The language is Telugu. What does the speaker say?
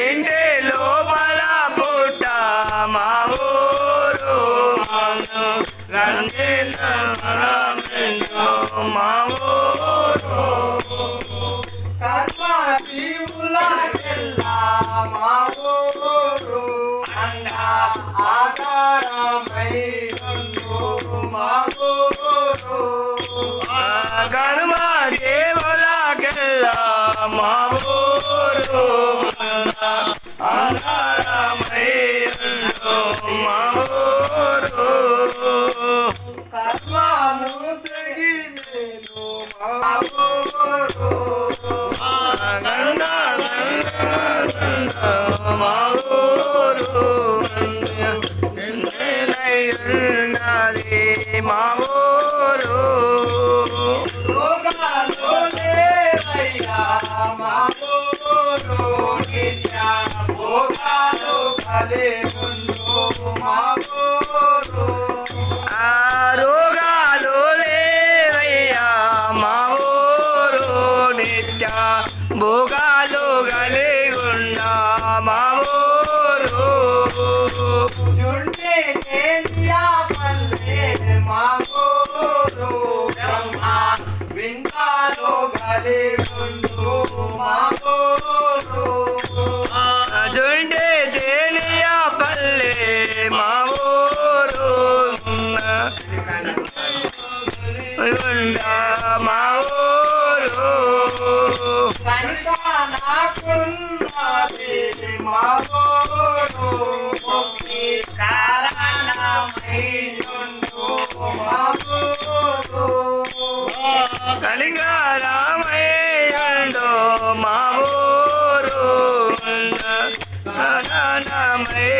ఇంటి లోపల పుట్ట మా ఊరు రంజిత మా ఊరు కర్మ జీవులకెల్లా మా ఊరు అండా ఆధారమై మా ఊరు కర్మ జీవులకెల్లా మా ఊరు ఆధారమై మా ఊరు కర్మను తెగి నేను మా ఊరు మా ఊరు మా ఊరు రోగాలు లేవయ్యా మా ఊరు నిత్య భోగాలు కలిగుండు మా ఊరు రోగాలు లేవయ్యా మా ఊరు నిత్య భోగాలు కలిగుండా మా ఊరు చుండి కేంద్రియా పల్లె మా ఊరు బ్రహ్మ విందాలు కలిగుండు మా ఊరు జుండే తేలియా పల్లె మా ఊరు మా ఊరు కనుక నాకున్నది మా ఊరు ముక్తి కారణమై ఉండు మా ఊరు కలిగా రామయ్యండు మా ఊరు కారణమై